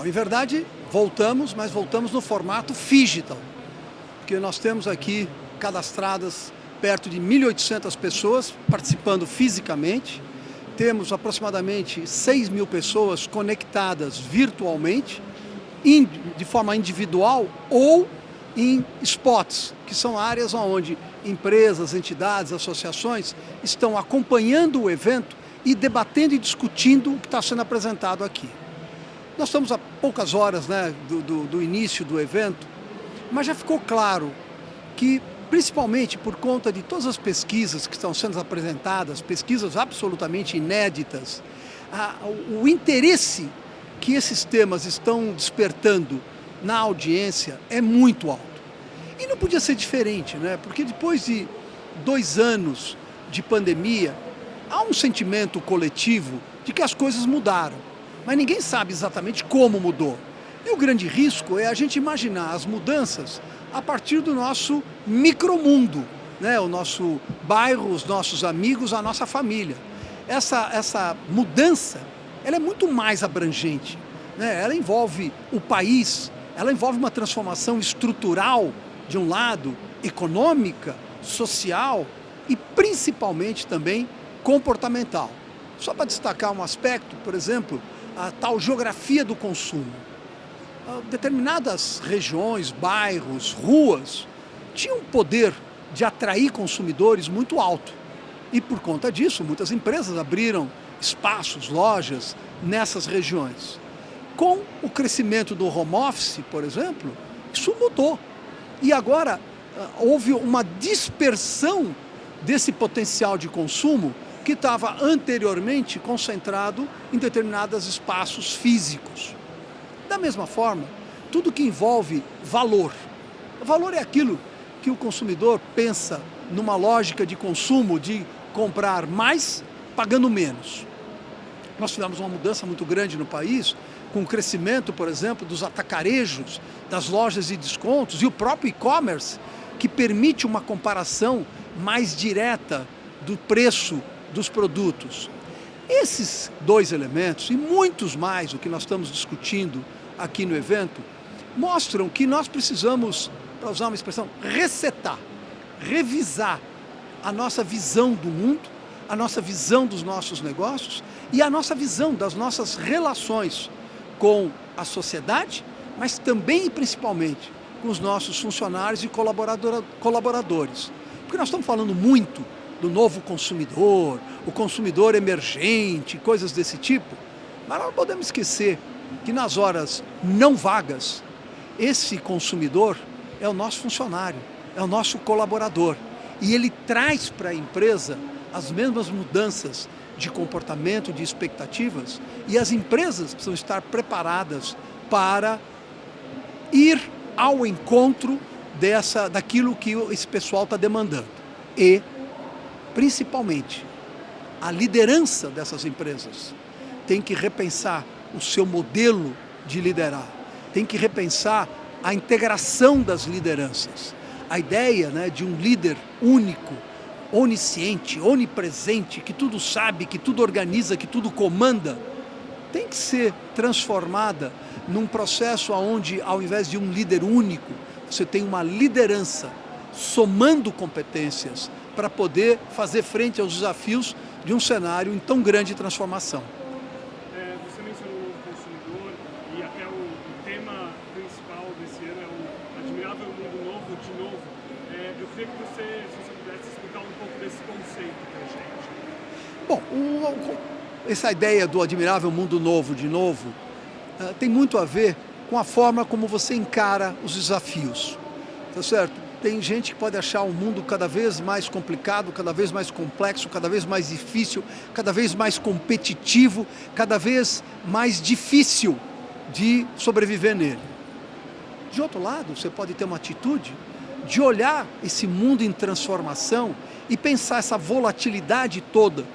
Bom, em verdade, voltamos, mas voltamos no formato phygital, porque nós temos aqui cadastradas perto de 1.800 pessoas participando fisicamente, temos aproximadamente 6.000 pessoas conectadas virtualmente, de forma individual ou em spots, que são áreas onde empresas, entidades, associações estão acompanhando o evento e debatendo e discutindo o que está sendo apresentado aqui. Nós estamos a poucas horas, né, do início do evento, mas já ficou claro que, principalmente por conta de todas as pesquisas que estão sendo apresentadas, pesquisas absolutamente inéditas, o interesse que esses temas estão despertando na audiência é muito alto. E não podia ser diferente, né? Porque depois de 2 anos de pandemia, há um sentimento coletivo de que as coisas mudaram, mas ninguém sabe exatamente como mudou. E o grande risco é a gente imaginar as mudanças a partir do nosso micromundo, né? O nosso bairro, os nossos amigos, a nossa família. Essa mudança, ela é muito mais abrangente, né? Ela envolve o país, ela envolve uma transformação estrutural, de um lado, econômica, social e principalmente também comportamental. Só para destacar um aspecto, por exemplo, a tal geografia do consumo. Determinadas regiões, bairros, ruas, tinham um poder de atrair consumidores muito alto. E por conta disso, muitas empresas abriram espaços, lojas nessas regiões. Com o crescimento do home office, por exemplo, isso mudou. E agora houve uma dispersão desse potencial de consumo que estava anteriormente concentrado em determinados espaços físicos. Da mesma forma, tudo que envolve valor. O valor é aquilo que o consumidor pensa numa lógica de consumo, de comprar mais, pagando menos. Nós tivemos uma mudança muito grande no país, com o crescimento, por exemplo, dos atacarejos, das lojas de descontos e o próprio e-commerce, que permite uma comparação mais direta do preço dos produtos. Esses 2 elementos, e muitos mais, o que nós estamos discutindo aqui no evento, mostram que nós precisamos, para usar uma expressão, resetar, revisar a nossa visão do mundo, a nossa visão dos nossos negócios e a nossa visão das nossas relações com a sociedade, mas também e principalmente com os nossos funcionários e colaboradores. Porque nós estamos falando muito do novo consumidor, o consumidor emergente, coisas desse tipo, mas nós não podemos esquecer que nas horas não vagas, esse consumidor é o nosso funcionário, é o nosso colaborador. E ele traz para a empresa as mesmas mudanças de comportamento, de expectativas, e as empresas precisam estar preparadas para ir ao encontro daquilo que esse pessoal está demandando. E, principalmente, a liderança dessas empresas tem que repensar o seu modelo de liderar, tem que repensar a integração das lideranças. A ideia, né, de um líder único, onisciente, onipresente, que tudo sabe, que tudo organiza, que tudo comanda, tem que ser transformada num processo onde, ao invés de um líder único, você tem uma liderança somando competências para poder fazer frente aos desafios de um cenário em tão grande transformação. Você mencionou o novo consumidor e até o tema principal desse ano é o Admirável Mundo Novo de Novo. Eu queria que você, se você pudesse explicar um pouco desse conceito para a gente. Bom, essa ideia do Admirável Mundo Novo de Novo tem muito a ver com a forma como você encara os desafios, tá certo? Tem gente que pode achar o mundo cada vez mais complicado, cada vez mais complexo, cada vez mais difícil, cada vez mais competitivo, cada vez mais difícil de sobreviver nele. De outro lado, você pode ter uma atitude de olhar esse mundo em transformação e pensar essa volatilidade toda,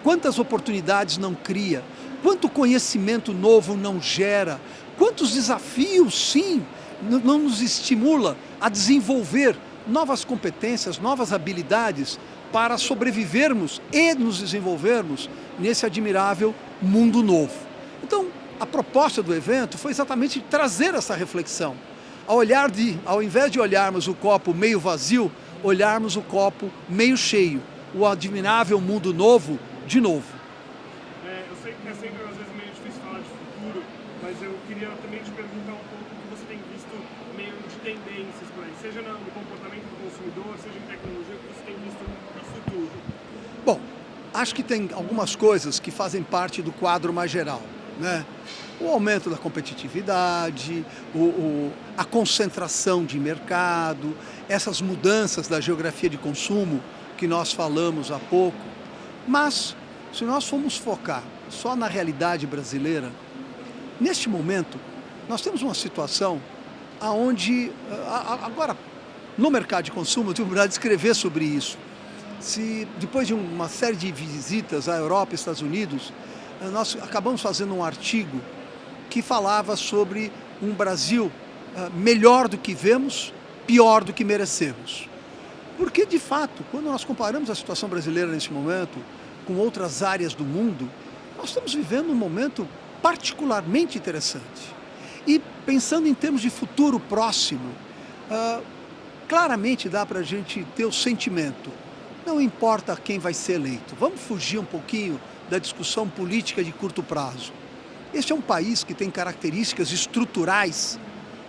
quantas oportunidades não cria, quanto conhecimento novo não gera, quantos desafios, sim, não nos estimula a desenvolver novas competências, novas habilidades para sobrevivermos e nos desenvolvermos nesse admirável mundo novo. Então, a proposta do evento foi exatamente trazer essa reflexão. Ao invés de olharmos o copo meio vazio, olharmos o copo meio cheio, o admirável mundo novo de novo. Eu sei que é sempre às vezes meio difícil falar de futuro, mas eu queria também te perguntar um pouco o que você tem visto meio de tendências por aí, seja no comportamento do consumidor, seja em tecnologia, o que você tem visto no futuro. Bom, acho que tem algumas coisas que fazem parte do quadro mais geral, né? O aumento da competitividade, a concentração de mercado, essas mudanças da geografia de consumo que nós falamos há pouco. Mas, se nós formos focar só na realidade brasileira, neste momento, nós temos uma situação onde, agora, no mercado de consumo, eu tive a oportunidade de escrever sobre isso. Depois de uma série de visitas à Europa e Estados Unidos, nós acabamos fazendo um artigo que falava sobre um Brasil melhor do que vemos, pior do que merecemos. Porque, de fato, quando nós comparamos a situação brasileira nesse momento com outras áreas do mundo, nós estamos vivendo um momento particularmente interessante. E pensando em termos de futuro próximo, claramente dá para a gente ter o sentimento, não importa quem vai ser eleito, vamos fugir um pouquinho da discussão política de curto prazo. Este é um país que tem características estruturais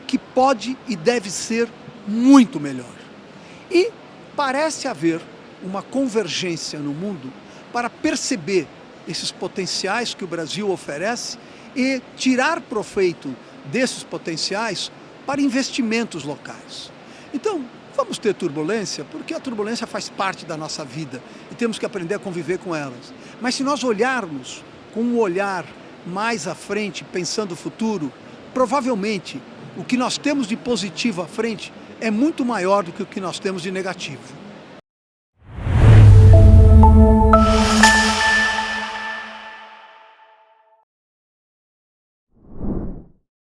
que pode e deve ser muito melhor. E parece haver uma convergência no mundo para perceber esses potenciais que o Brasil oferece e tirar proveito desses potenciais para investimentos locais. Então, vamos ter turbulência, porque a turbulência faz parte da nossa vida e temos que aprender a conviver com elas. Mas se nós olharmos com um olhar mais à frente, pensando o futuro, provavelmente o que nós temos de positivo à frente é muito maior do que o que nós temos de negativo.